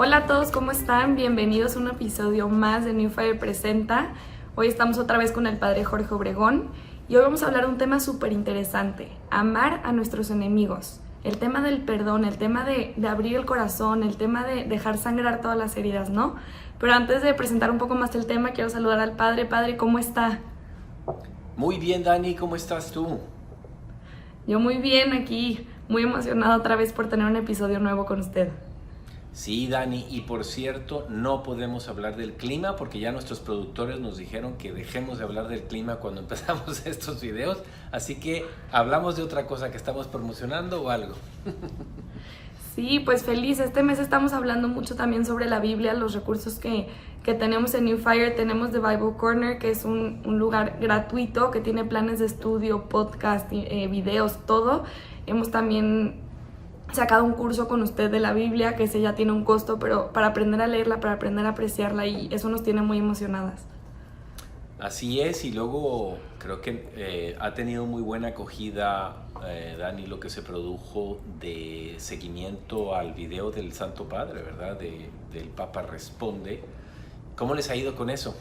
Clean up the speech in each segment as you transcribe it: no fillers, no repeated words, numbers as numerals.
Hola a todos, ¿cómo están? Bienvenidos a un episodio más de New Fire Presenta. Hoy estamos otra vez con el Padre Jorge Obregón y hoy vamos a hablar de un tema súper interesante: amar a nuestros enemigos. El tema del perdón, el tema de abrir el corazón, el tema de dejar sangrar todas las heridas, ¿no? Pero antes de presentar un poco más el tema, quiero saludar al Padre. Padre, ¿cómo está? Muy bien, Dani, ¿cómo estás tú? Yo muy bien, aquí muy emocionada otra vez por tener un episodio nuevo con usted. Sí, Dani, y por cierto, no podemos hablar del clima porque ya nuestros productores nos dijeron que dejemos de hablar del clima cuando empezamos estos videos, así que hablamos de otra cosa que estamos promocionando o algo. Sí, pues feliz. Este mes estamos hablando mucho también sobre la Biblia, los recursos que tenemos en New Fire. Tenemos The Bible Corner, que es un lugar gratuito que tiene planes de estudio, podcast, videos, todo. Hemos también sacado un curso con usted de la Biblia, que ese ya tiene un costo, pero para aprender a leerla, para aprender a apreciarla, y eso nos tiene muy emocionadas. Así es, y luego creo que ha tenido muy buena acogida, Dani, lo que se produjo de seguimiento al video del Santo Padre, ¿verdad? Del Papa Responde. ¿Cómo les ha ido con eso?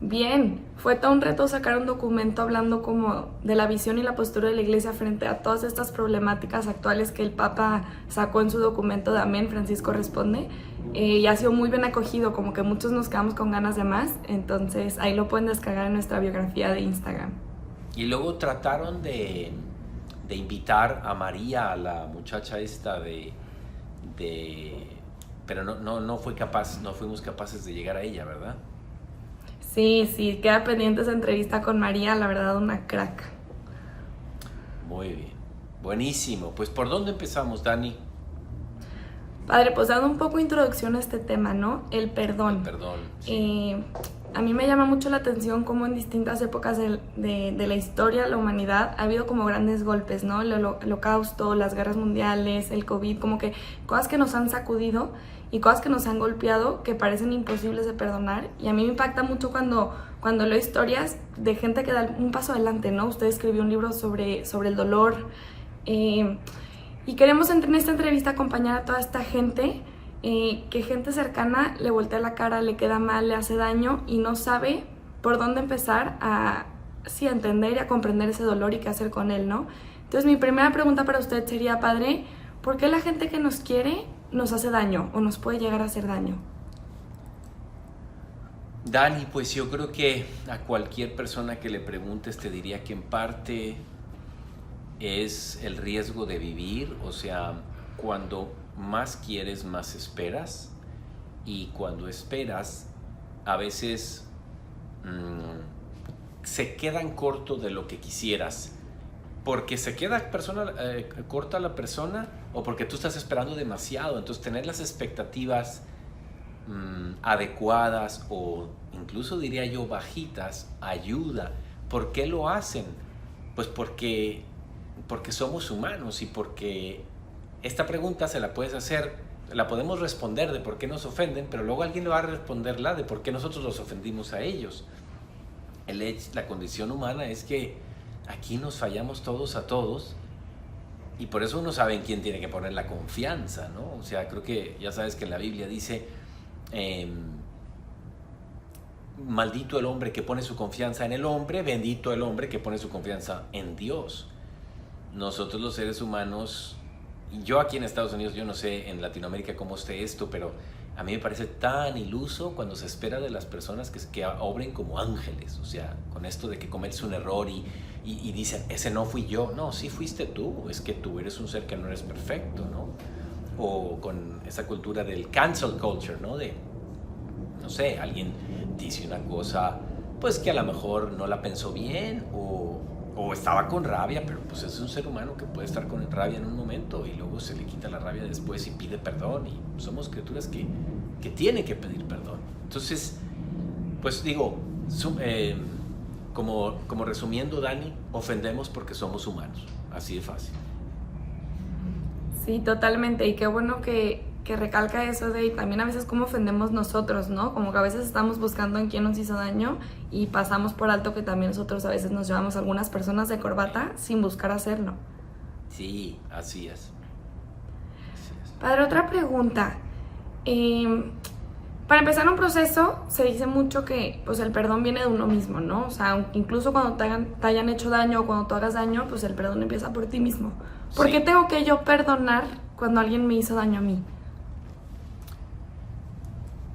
Bien, fue todo un reto sacar un documento hablando como de la visión y la postura de la Iglesia frente a todas estas problemáticas actuales que el Papa sacó en su documento de Amén, Francisco Responde, y ha sido muy bien acogido, como que muchos nos quedamos con ganas de más. Entonces ahí lo pueden descargar en nuestra biografía de Instagram. Y luego trataron de invitar a María, a la muchacha esta pero no fuimos capaces de llegar a ella, ¿verdad? Sí, queda pendiente esa entrevista con María, la verdad, una crack. Muy bien, buenísimo. Pues, ¿por dónde empezamos, Dani? Padre, pues dando un poco de introducción a este tema, ¿no? El perdón. El perdón, sí. A mí me llama mucho la atención cómo en distintas épocas de la historia, la humanidad, ha habido como grandes golpes, ¿no? El holocausto, las guerras mundiales, el COVID, como que cosas que nos han sacudido y cosas que nos han golpeado que parecen imposibles de perdonar. Y a mí me impacta mucho cuando leo historias de gente que da un paso adelante, ¿no? Usted escribió un libro sobre el dolor. Y queremos en esta entrevista acompañar a toda esta gente, que gente cercana le voltea la cara, le queda mal, le hace daño y no sabe por dónde empezar a entender y a comprender ese dolor y qué hacer con él, ¿no? Entonces mi primera pregunta para usted sería, Padre, ¿por qué la gente que nos quiere nos hace daño o nos puede llegar a hacer daño? Dani, pues yo creo que a cualquier persona que le preguntes te diría que en parte es el riesgo de vivir, o sea, cuando más quieres, más esperas, y cuando esperas, a veces se quedan corto de lo que quisieras, porque se queda corta la persona o porque tú estás esperando demasiado. Entonces tener las expectativas adecuadas o incluso diría yo bajitas ayuda. ¿Por qué lo hacen? Pues porque somos humanos y porque esta pregunta se la puedes hacer, la podemos responder de por qué nos ofenden, pero luego alguien le va a responderla de por qué nosotros los ofendimos a ellos. La condición humana es que aquí nos fallamos todos a todos y por eso uno sabe en quién tiene que poner la confianza, ¿no? O sea, creo que ya sabes que en la Biblia dice maldito el hombre que pone su confianza en el hombre, bendito el hombre que pone su confianza en Dios. Nosotros los seres humanos, yo aquí en Estados Unidos, yo no sé en Latinoamérica cómo esté esto, pero a mí me parece tan iluso cuando se espera de las personas que obren como ángeles, o sea, con esto de que cometes un error y dicen, ese no fui yo. No, sí fuiste tú, es que tú eres un ser que no eres perfecto, ¿no? O con esa cultura del cancel culture, ¿no? No sé, alguien dice una cosa, pues que a lo mejor no la pensó bien o estaba con rabia, pero pues es un ser humano que puede estar con rabia en un momento y luego se le quita la rabia después y pide perdón, y somos criaturas que tienen que pedir perdón. Entonces, pues digo, como resumiendo, Dani, ofendemos porque somos humanos, así de fácil. Sí, totalmente, y qué bueno que recalca eso de, y también a veces cómo ofendemos nosotros, ¿no? Como que a veces estamos buscando en quién nos hizo daño y pasamos por alto que también nosotros a veces nos llevamos a algunas personas de corbata sin buscar hacerlo. Sí, así es. Padre, otra pregunta. Para empezar un proceso, se dice mucho que pues el perdón viene de uno mismo, ¿no? O sea, incluso cuando te hayan hecho daño o cuando tú hagas daño, pues el perdón empieza por ti mismo. ¿Por Sí. qué tengo que yo perdonar cuando alguien me hizo daño a mí?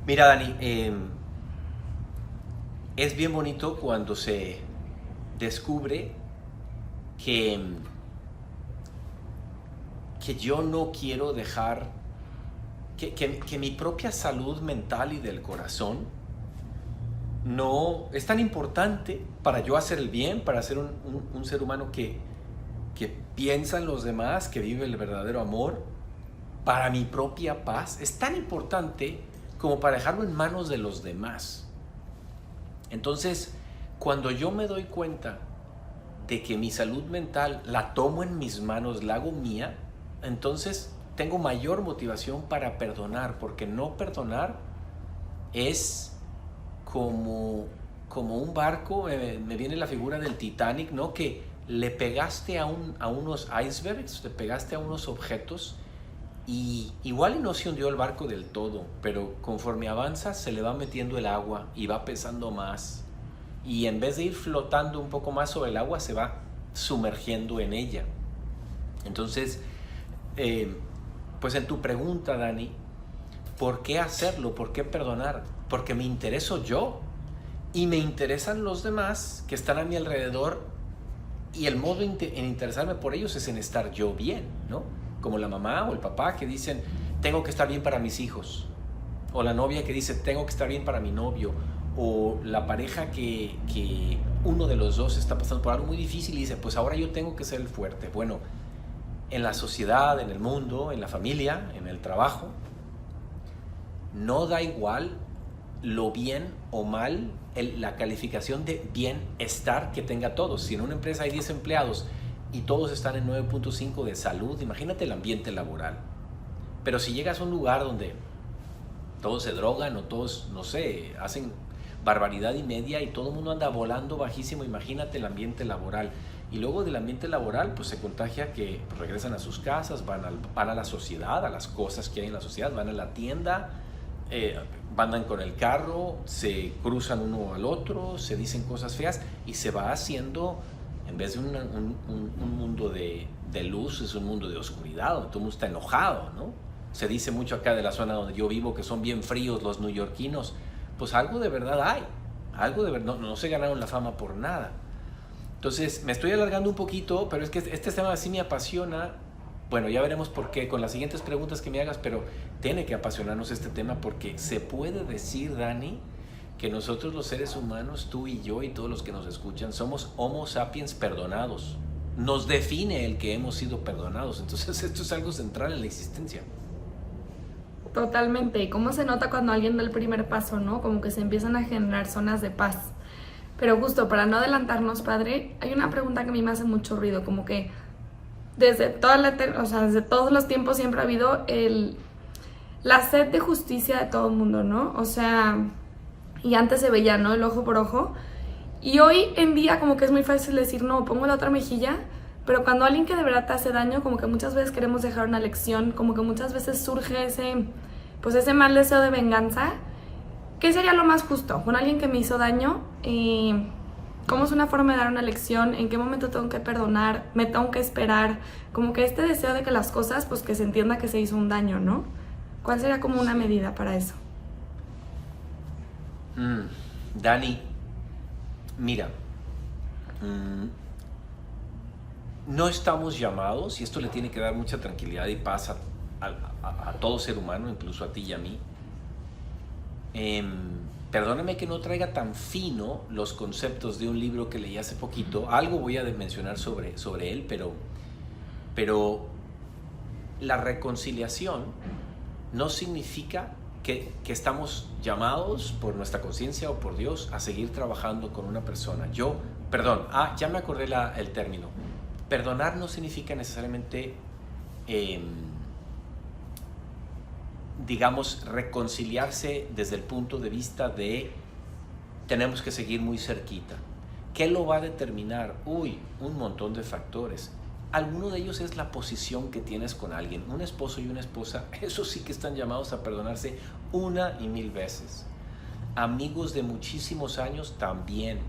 Mira, Dani, es bien bonito cuando se descubre que, que yo no quiero dejar, que mi propia salud mental y del corazón no es tan importante para yo hacer el bien, para ser un ser humano que piensa en los demás, que vive el verdadero amor, para mi propia paz. Es tan importante como para dejarlo en manos de los demás. Entonces, cuando yo me doy cuenta de que mi salud mental la tomo en mis manos, la hago mía, entonces tengo mayor motivación para perdonar, porque no perdonar es como un barco. Me viene la figura del Titanic, ¿no? Que le pegaste a unos icebergs, le pegaste a unos objetos y igual no se hundió el barco del todo, pero conforme avanza se le va metiendo el agua y va pesando más, y en vez de ir flotando un poco más sobre el agua se va sumergiendo en ella. Entonces, pues en tu pregunta, Dani, ¿por qué hacerlo? ¿Por qué perdonar? Porque me intereso yo y me interesan los demás que están a mi alrededor, y el modo en interesarme por ellos es en estar yo bien, ¿no? Como la mamá o el papá que dicen, tengo que estar bien para mis hijos, o la novia que dice, tengo que estar bien para mi novio, o la pareja que uno de los dos está pasando por algo muy difícil y dice, pues ahora yo tengo que ser el fuerte. Bueno, en la sociedad, en el mundo, en la familia, en el trabajo, no da igual lo bien o mal, la calificación de bienestar que tenga todos. Si en una empresa hay 10 empleados y todos están en 9.5 de salud, imagínate el ambiente laboral. Pero si llegas a un lugar donde todos se drogan o todos, no sé, hacen barbaridad y media y todo el mundo anda volando bajísimo, imagínate el ambiente laboral. Y luego del ambiente laboral pues se contagia que regresan a sus casas, van a la sociedad, a las cosas que hay en la sociedad, van a la tienda, andan con el carro, se cruzan uno al otro, se dicen cosas feas y se va haciendo, en vez de un mundo de luz, es un mundo de oscuridad, donde todo el mundo está enojado, ¿no? Se dice mucho acá de la zona donde yo vivo que son bien fríos los neoyorquinos. Pues algo de verdad hay, algo de verdad, no se ganaron la fama por nada. Entonces me estoy alargando un poquito, pero es que este tema sí me apasiona. Bueno, ya veremos por qué con las siguientes preguntas que me hagas, pero tiene que apasionarnos este tema porque se puede decir, Dani, que nosotros los seres humanos, tú y yo y todos los que nos escuchan, somos Homo sapiens perdonados. Nos define el que hemos sido perdonados. Entonces esto es algo central en la existencia. Totalmente. ¿Y cómo se nota cuando alguien da el primer paso, no? Como que se empiezan a generar zonas de paz. Pero justo para no adelantarnos, padre, hay una pregunta que a mí me hace mucho ruido, como que desde desde todos los tiempos siempre ha habido la sed de justicia de todo el mundo, ¿no? O sea, y antes se veía, ¿no? El ojo por ojo. Y hoy en día como que es muy fácil decir, no, pongo la otra mejilla, pero cuando alguien que de verdad te hace daño, como que muchas veces queremos dejar una lección, como que muchas veces surge ese mal deseo de venganza. ¿Qué sería lo más justo? Con alguien que me hizo daño, ¿cómo es una forma de dar una lección? ¿En qué momento tengo que perdonar? ¿Me tengo que esperar? Como que este deseo de que las cosas, pues que se entienda que se hizo un daño, ¿no? ¿Cuál sería como una medida para eso? Dani, mira, no estamos llamados, y esto le tiene que dar mucha tranquilidad y paz a todo ser humano, incluso a ti y a mí. Perdóname que no traiga tan fino los conceptos de un libro que leí hace poquito. Algo voy a mencionar sobre él, pero la reconciliación no significa que estamos llamados por nuestra conciencia o por Dios a seguir trabajando con una persona. Ya me acordé el término. Perdonar no significa necesariamente, digamos, reconciliarse desde el punto de vista de tenemos que seguir muy cerquita. ¿Qué lo va a determinar? Un montón de factores. alguno de ellos es la posición que tienes con alguien. Un esposo y una esposa, esos sí que están llamados a perdonarse 1 y 1000 veces. Amigos de muchísimos años también.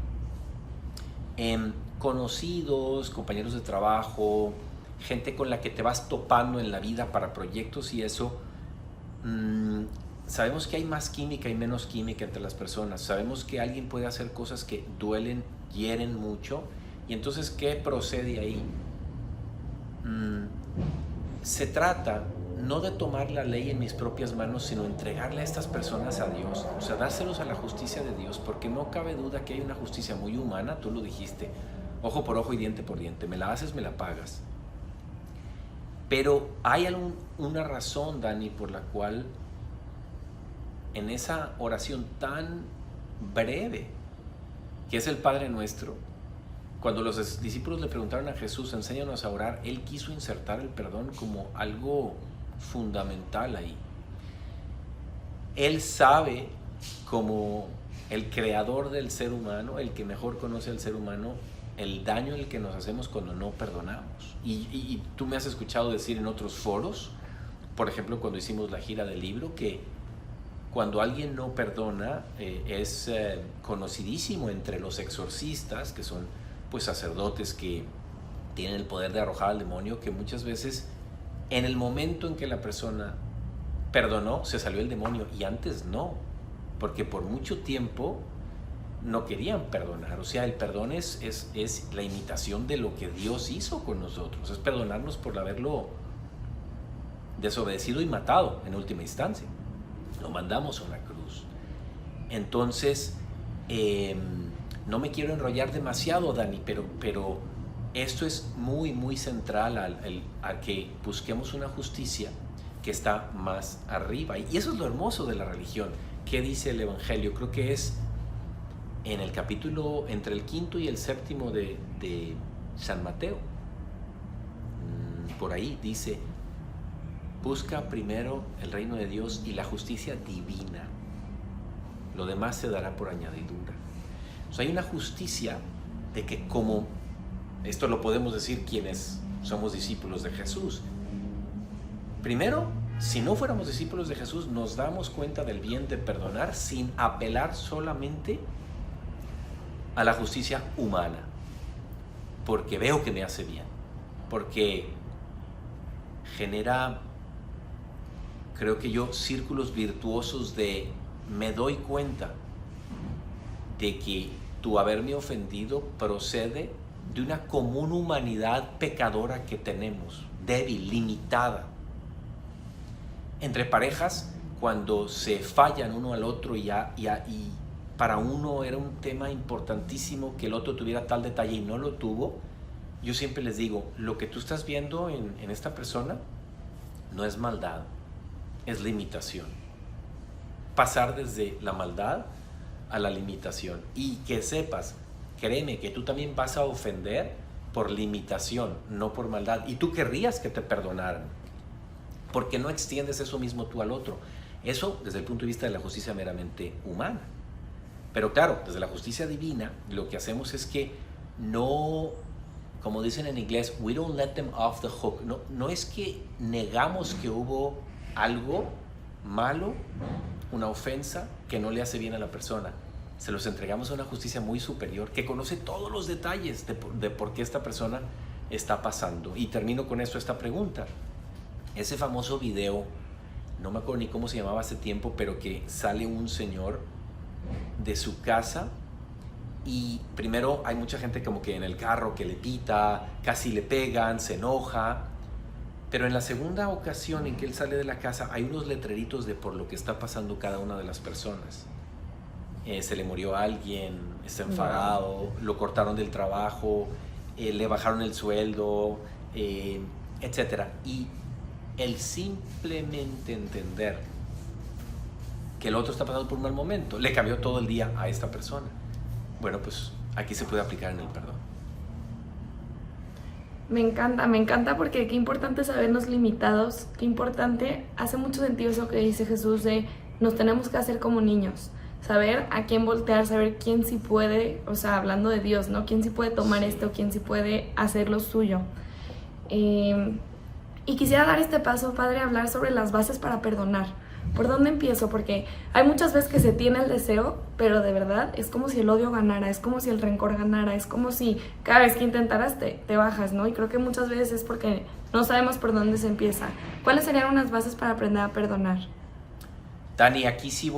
Conocidos, compañeros de trabajo, gente con la que te vas topando en la vida para proyectos y eso. Sabemos que hay más química y menos química entre las personas. Sabemos que alguien puede hacer cosas que duelen, hieren mucho. Y entonces, ¿qué procede ahí? Se trata no de tomar la ley en mis propias manos, sino entregarle a estas personas a Dios, o sea, dárselos a la justicia de Dios, porque no cabe duda que hay una justicia muy humana. Tú lo dijiste, ojo por ojo y diente por diente, me la haces, me la pagas. Pero hay una razón, Dani, por la cual en esa oración tan breve, que es el Padre Nuestro, cuando los discípulos le preguntaron a Jesús, enséñanos a orar, Él quiso insertar el perdón como algo fundamental ahí. Él sabe, como el creador del ser humano, el que mejor conoce al ser humano, el daño el que nos hacemos cuando no perdonamos. Y tú me has escuchado decir en otros foros, por ejemplo, cuando hicimos la gira del libro, que cuando alguien no perdona, es conocidísimo entre los exorcistas, que son pues sacerdotes que tienen el poder de arrojar al demonio, que muchas veces en el momento en que la persona perdonó, se salió el demonio, y antes no, porque por mucho tiempo no querían perdonar. O sea, el perdón es la imitación de lo que Dios hizo con nosotros, es perdonarnos por haberlo desobedecido y matado en última instancia. Lo mandamos a una cruz. Entonces, no me quiero enrollar demasiado, Dani, pero esto es muy, muy central a que busquemos una justicia que está más arriba. Y eso es lo hermoso de la religión. ¿Qué dice el Evangelio? Creo que es en el capítulo entre el 5º y el 7º de San Mateo. Por ahí dice, busca primero el reino de Dios y la justicia divina. Lo demás se dará por añadidura. O sea, hay una justicia de que, como esto lo podemos decir quienes somos discípulos de Jesús. Primero, si no fuéramos discípulos de Jesús, nos damos cuenta del bien de perdonar sin apelar solamente a la justicia humana, porque veo que me hace bien, porque genera, creo que yo, círculos virtuosos de me doy cuenta de que tu haberme ofendido procede de una común humanidad pecadora que tenemos, débil, limitada. Entre parejas, cuando se fallan uno al otro y para uno era un tema importantísimo que el otro tuviera tal detalle y no lo tuvo, yo siempre les digo, lo que tú estás viendo en esta persona no es maldad, es limitación. Pasar desde la maldad a la limitación, y que sepas, créeme que tú también vas a ofender por limitación, no por maldad, y tú querrías que te perdonaran, porque no extiendes eso mismo tú al otro. Eso desde el punto de vista de la justicia meramente humana. Pero claro, desde la justicia divina, lo que hacemos es que no, como dicen en inglés, we don't let them off the hook. No es que negamos que hubo algo malo, una ofensa que no le hace bien a la persona. Se los entregamos a una justicia muy superior que conoce todos los detalles de por qué esta persona está pasando. Y termino con esto, esta pregunta. Ese famoso video, no me acuerdo ni cómo se llamaba hace tiempo, pero que sale un señor de su casa y primero hay mucha gente como que en el carro que le pita, casi le pegan, se enoja. Pero en la segunda ocasión en que él sale de la casa hay unos letreritos de por lo que está pasando cada una de las personas. Se le murió a alguien, está enfadado, lo cortaron del trabajo, le bajaron el sueldo, etc. Y el simplemente entender que el otro está pasando por un mal momento le cambió todo el día a esta persona. Bueno, pues aquí se puede aplicar en el perdón. Me encanta porque qué importante sabernos limitados, qué importante, hace mucho sentido eso que dice Jesús de nos tenemos que hacer como niños, saber a quién voltear, saber quién sí puede, o sea, hablando de Dios, ¿no? Quién sí puede tomar esto, quién sí puede hacer lo suyo. Y quisiera dar este paso, Padre, a hablar sobre las bases para perdonar. ¿Por dónde empiezo? Porque hay muchas veces que se tiene el deseo, pero de verdad es como si el odio ganara, es como si el rencor ganara, es como si cada vez que intentaras te bajas, ¿no? Y creo que muchas veces es porque no sabemos por dónde se empieza. ¿Cuáles serían unas bases para aprender a perdonar? Dani, aquí sí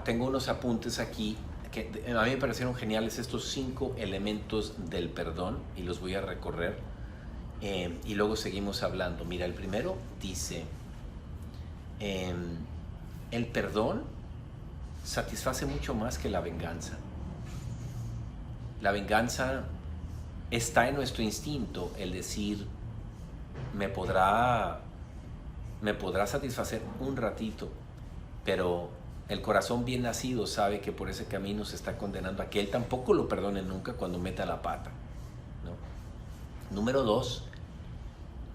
tengo unos apuntes aquí que a mí me parecieron geniales estos 5 elementos del perdón y los voy a recorrer y luego seguimos hablando. Mira, el primero dice, el perdón satisface mucho más que la venganza. La venganza está en nuestro instinto, el decir, me podrá satisfacer un ratito, pero el corazón bien nacido sabe que por ese camino se está condenando a que él tampoco lo perdone nunca cuando meta la pata, ¿no? Número 2,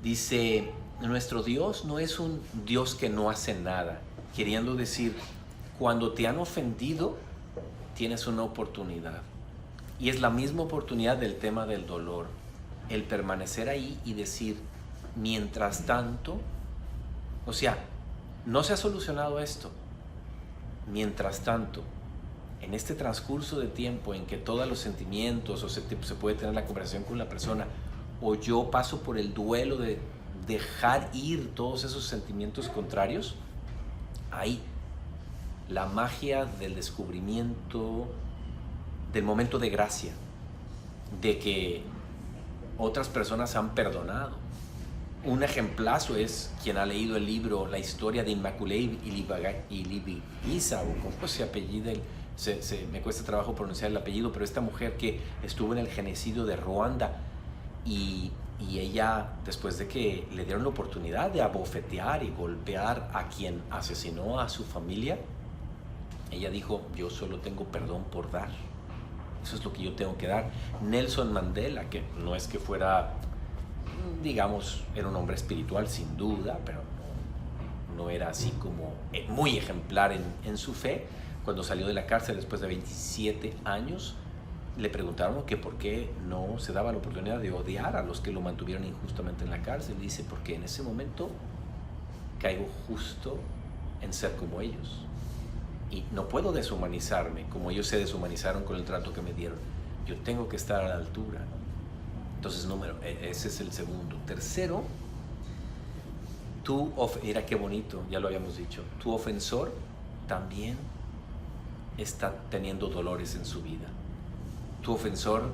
dice, nuestro Dios no es un Dios que no hace nada, queriendo decir, cuando te han ofendido, tienes una oportunidad. Y es la misma oportunidad del tema del dolor, el permanecer ahí y decir, mientras tanto, o sea, no se ha solucionado esto. Mientras tanto, en este transcurso de tiempo en que todos los sentimientos o se puede tener la conversación con la persona, o yo paso por el duelo de dejar ir todos esos sentimientos contrarios, ahí la magia del descubrimiento, del momento de gracia, de que otras personas han perdonado. Un ejemplazo es quien ha leído el libro La historia de Immaculée Ilibagiza, o cómo se apellida, me cuesta trabajo pronunciar el apellido, pero esta mujer que estuvo en el genocidio de Ruanda y ella, después de que le dieron la oportunidad de abofetear y golpear a quien asesinó a su familia, ella dijo, yo solo tengo perdón por dar, eso es lo que yo tengo que dar. Nelson Mandela, que no es que fuera, digamos, era un hombre espiritual sin duda, pero no era así como muy ejemplar en su fe. Cuando salió de la cárcel después de 27 años, le preguntaron que por qué no se daba la oportunidad de odiar a los que lo mantuvieron injustamente en la cárcel. Y dice, porque en ese momento caigo justo en ser como ellos. Y no puedo deshumanizarme como ellos se deshumanizaron con el trato que me dieron. Yo tengo que estar a la altura, ¿no? Entonces, ese es el segundo. Tercero, mira qué bonito, ya lo habíamos dicho, tu ofensor también está teniendo dolores en su vida. Tu ofensor,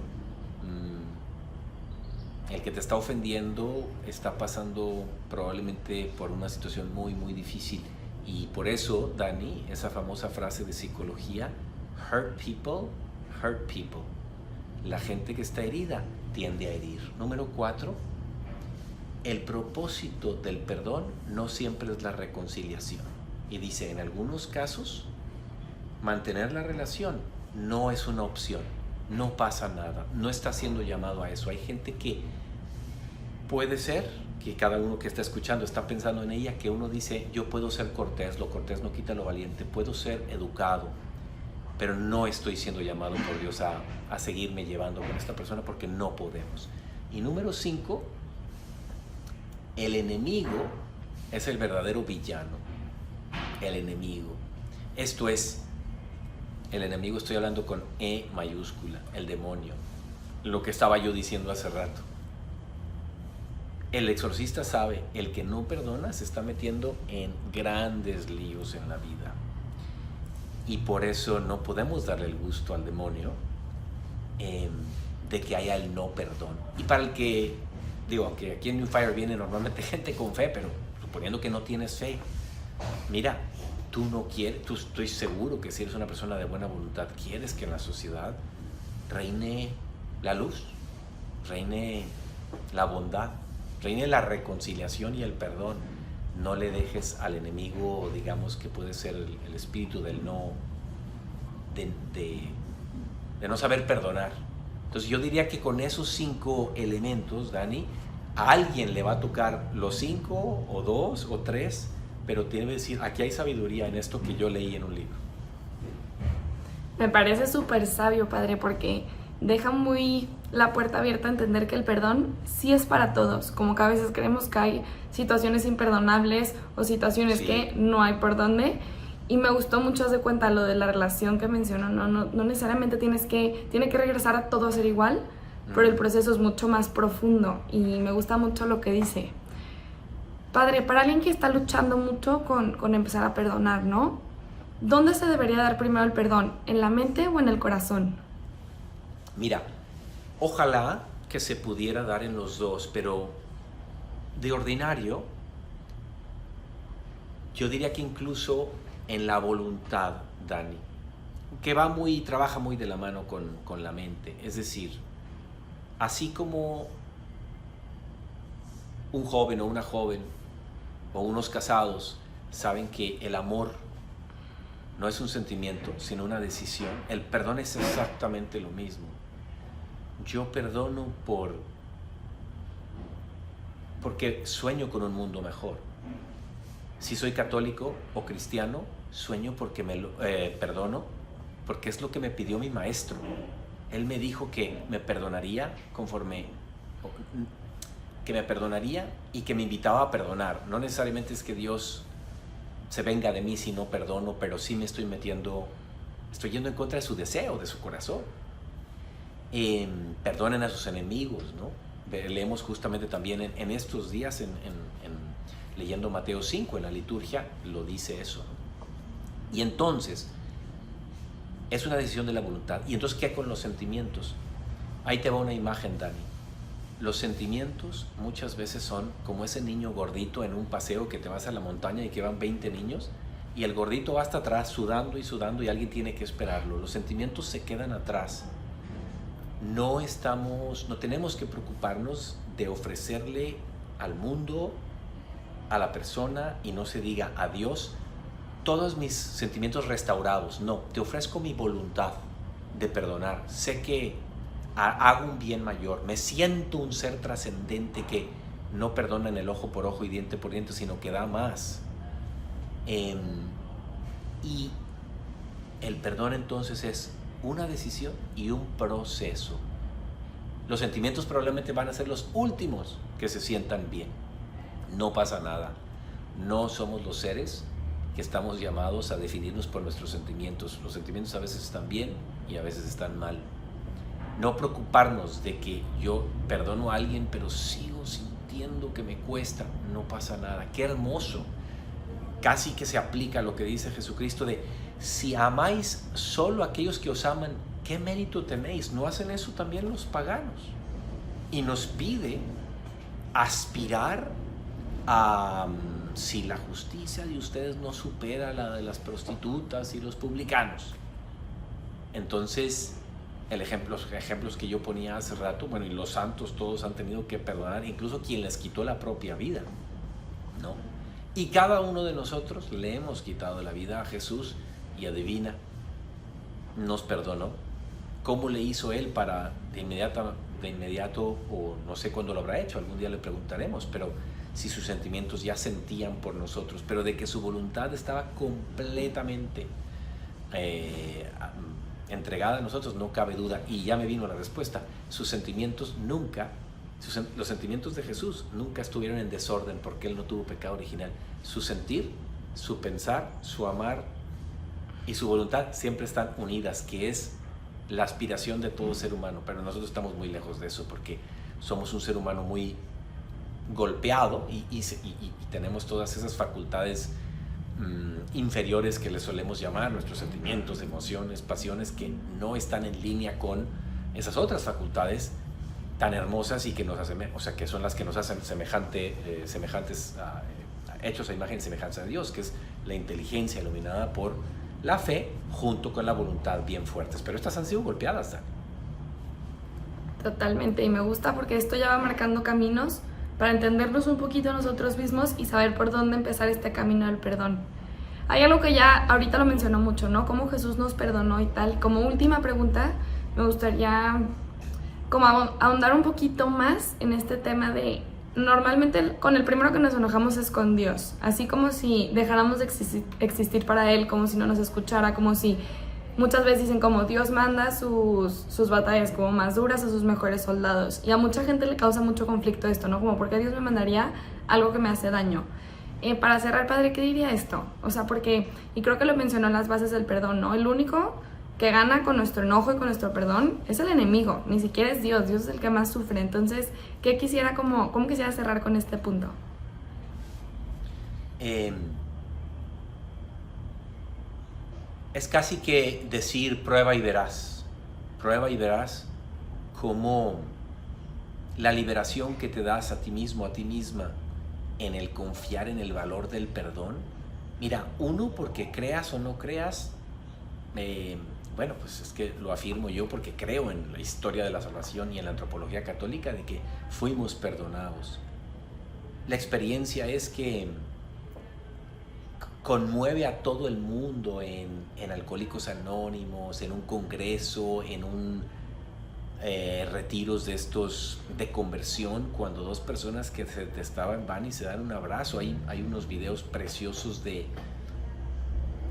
el que te está ofendiendo, está pasando probablemente por una situación muy, muy difícil. Y por eso, Dani, esa famosa frase de psicología, hurt people, hurt people. La gente que está herida tiende a herir. Número 4, el propósito del perdón no siempre es la reconciliación. Y dice, en algunos casos, mantener la relación no es una opción. No pasa nada, no está siendo llamado a eso. Hay gente que puede ser, que cada uno que está escuchando está pensando en ella, que uno dice, yo puedo ser cortés, lo cortés no quita lo valiente, puedo ser educado, pero no estoy siendo llamado por Dios a seguirme llevando con esta persona porque no podemos. Y número 5, el enemigo es el verdadero villano. El enemigo. Esto es, el enemigo, estoy hablando con E mayúscula, el demonio. Lo que estaba yo diciendo hace rato. El exorcista sabe, el que no perdona se está metiendo en grandes líos en la vida. Y por eso no podemos darle el gusto al demonio de que haya el no perdón. Y para el que, aunque aquí en New Fire viene normalmente gente con fe, pero suponiendo que no tienes fe, mira, tú no quieres, tú estoy seguro que si eres una persona de buena voluntad, quieres que en la sociedad reine la luz, reine la bondad, reine la reconciliación y el perdón. No le dejes al enemigo, digamos, que puede ser el espíritu del no, de no saber perdonar. Entonces yo diría que con esos 5 elementos, Dani, a alguien le va a tocar los 5 o 2 o 3, pero tiene que decir, aquí hay sabiduría en esto que yo leí en un libro. Me parece súper sabio, Padre, porque deja muy la puerta abierta a entender que el perdón sí es para todos, como que a veces creemos que hay situaciones imperdonables o situaciones que no hay por dónde. Y me gustó mucho, de cuenta, lo de la relación que mencionó, no necesariamente tiene que regresar a todo a ser igual, pero el proceso es mucho más profundo y me gusta mucho lo que dice. Padre, para alguien que está luchando mucho con empezar a perdonar, ¿no? ¿Dónde se debería dar primero el perdón? ¿En la mente o en el corazón? Mira, ojalá que se pudiera dar en los dos, pero de ordinario, yo diría que incluso en la voluntad, Dani, que trabaja muy de la mano con la mente. Es decir, así como un joven o una joven o unos casados saben que el amor no es un sentimiento, sino una decisión, el perdón es exactamente lo mismo. Yo perdono porque sueño con un mundo mejor. Si soy católico o cristiano, sueño porque perdono, porque es lo que me pidió mi maestro. Él me dijo que me perdonaría y que me invitaba a perdonar. No necesariamente es que Dios se venga de mí si no perdono, pero sí me estoy yendo en contra de su deseo, de su corazón. Perdonen a sus enemigos, ¿no? Leemos justamente también en estos días, leyendo Mateo 5 en la liturgia, lo dice eso, ¿no? Y entonces, es una decisión de la voluntad. ¿Y entonces qué con los sentimientos? Ahí te va una imagen, Dani. Los sentimientos muchas veces son como ese niño gordito en un paseo que te vas a la montaña y que van 20 niños y el gordito va hasta atrás sudando y alguien tiene que esperarlo. Los sentimientos se quedan atrás. No tenemos que preocuparnos de ofrecerle al mundo, a la persona, y no se diga a Dios, todos mis sentimientos restaurados. No, te ofrezco mi voluntad de perdonar. Sé que hago un bien mayor, me siento un ser trascendente que no perdona en el ojo por ojo y diente por diente, sino que da más. Y el perdón entonces es una decisión y un proceso. Los sentimientos probablemente van a ser los últimos que se sientan bien. No pasa nada. No somos los seres que estamos llamados a definirnos por nuestros sentimientos. Los sentimientos a veces están bien y a veces están mal. No preocuparnos de que yo perdono a alguien, pero sigo sintiendo que me cuesta. No pasa nada. Qué hermoso. Casi que se aplica lo que dice Jesucristo de: si amáis solo a aquellos que os aman, ¿qué mérito tenéis? ¿No hacen eso también los paganos? Y nos pide aspirar a, si la justicia de ustedes no supera la de las prostitutas y los publicanos. Entonces, ejemplos que yo ponía hace rato, bueno, y los santos todos han tenido que perdonar, incluso quien les quitó la propia vida, ¿no? Y cada uno de nosotros le hemos quitado la vida a Jesús y adivina, nos perdonó. ¿Cómo le hizo Él para de inmediato, o no sé cuándo lo habrá hecho, algún día le preguntaremos, pero si sus sentimientos ya sentían por nosotros, pero de que su voluntad estaba completamente entregada a nosotros, no cabe duda. Y ya me vino la respuesta: sus sentimientos los sentimientos de Jesús nunca estuvieron en desorden, porque Él no tuvo pecado original. Su sentir, su pensar, su amar y su voluntad siempre están unidas, que es la aspiración de todo ser humano. Pero nosotros estamos muy lejos de eso, porque somos un ser humano muy golpeado y tenemos todas esas facultades inferiores que le solemos llamar, nuestros sentimientos, emociones, pasiones, que no están en línea con esas otras facultades tan hermosas y que nos hacen, o sea, que son las que nos hacen semejantes hechos a imagen y semejanza de Dios, que es la inteligencia iluminada por la fe junto con la voluntad, bien fuertes. Pero estas han sido golpeadas, ¿sabes? Totalmente, y me gusta porque esto ya va marcando caminos para entendernos un poquito nosotros mismos y saber por dónde empezar este camino del perdón. Hay algo que ya ahorita lo mencionó mucho, ¿no? Cómo Jesús nos perdonó y tal. Como última pregunta, me gustaría como ahondar un poquito más en este tema de, normalmente con el primero que nos enojamos es con Dios, así como si dejáramos de existir para Él, como si no nos escuchara, como si muchas veces dicen como Dios manda sus batallas como más duras a sus mejores soldados. Y a mucha gente le causa mucho conflicto esto, ¿no? Como, ¿por qué Dios me mandaría algo que me hace daño? Para cerrar, padre, ¿qué diría esto? O sea, porque, y creo que lo mencionó en las bases del perdón, ¿no? El único que gana con nuestro enojo y con nuestro perdón es el enemigo, ni siquiera es Dios. Dios es el que más sufre. Entonces, ¿cómo quisiera cerrar con este punto? Es casi que decir prueba y verás cómo la liberación que te das a ti mismo, a ti misma, en el confiar en el valor del perdón. Mira, uno, porque creas o no creas, bueno, pues es que lo afirmo yo porque creo en la historia de la salvación y en la antropología católica de que fuimos perdonados. La experiencia es que conmueve a todo el mundo en Alcohólicos Anónimos, en un congreso, en un retiros de estos de conversión, cuando dos personas que se detestaban van y se dan un abrazo. Hay unos videos preciosos de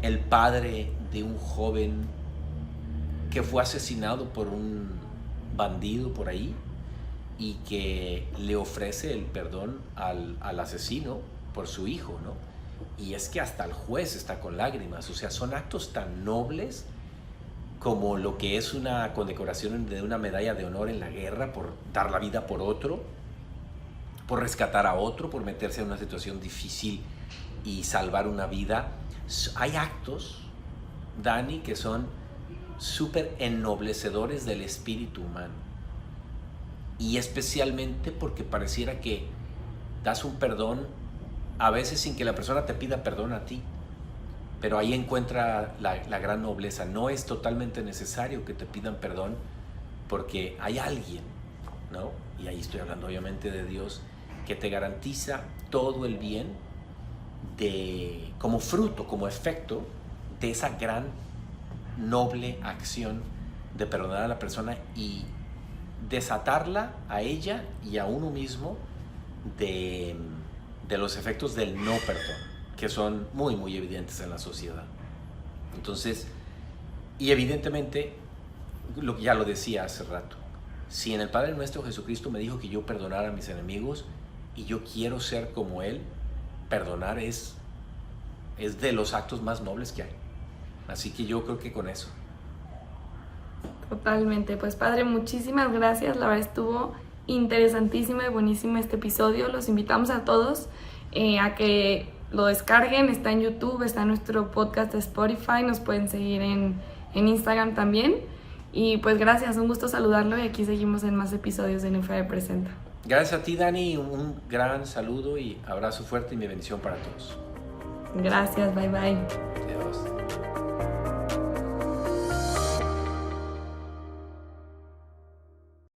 el padre de un joven que fue asesinado por un bandido por ahí y que le ofrece el perdón al asesino por su hijo, ¿no? Y es que hasta el juez está con lágrimas. O sea, son actos tan nobles como lo que es una condecoración de una medalla de honor en la guerra por dar la vida por otro, por rescatar a otro, por meterse en una situación difícil y salvar una vida. Hay actos, Dani, que son súper ennoblecedores del espíritu humano. Y especialmente porque pareciera que das un perdón, a veces sin que la persona te pida perdón a ti. Pero ahí encuentra la gran nobleza. No es totalmente necesario que te pidan perdón porque hay alguien, ¿no? Y ahí estoy hablando obviamente de Dios, que te garantiza todo el bien como fruto, como efecto de esa gran noble acción de perdonar a la persona y desatarla a ella y a uno mismo de los efectos del no perdón, que son muy, muy evidentes en la sociedad. Entonces, y evidentemente, ya lo decía hace rato, si en el Padre Nuestro Jesucristo me dijo que yo perdonara a mis enemigos y yo quiero ser como Él, perdonar es de los actos más nobles que hay. Así que yo creo que con eso. Totalmente. Pues padre, muchísimas gracias. La verdad estuvo interesantísimo y buenísimo este episodio. Los invitamos a todos a que lo descarguen. Está en YouTube, está en nuestro podcast de Spotify. Nos pueden seguir en Instagram también. Y pues gracias, un gusto saludarlo y aquí seguimos en más episodios de NFE Presenta. Gracias a ti, Dani. Un gran saludo y abrazo fuerte y mi bendición para todos. Gracias, bye bye. Adiós.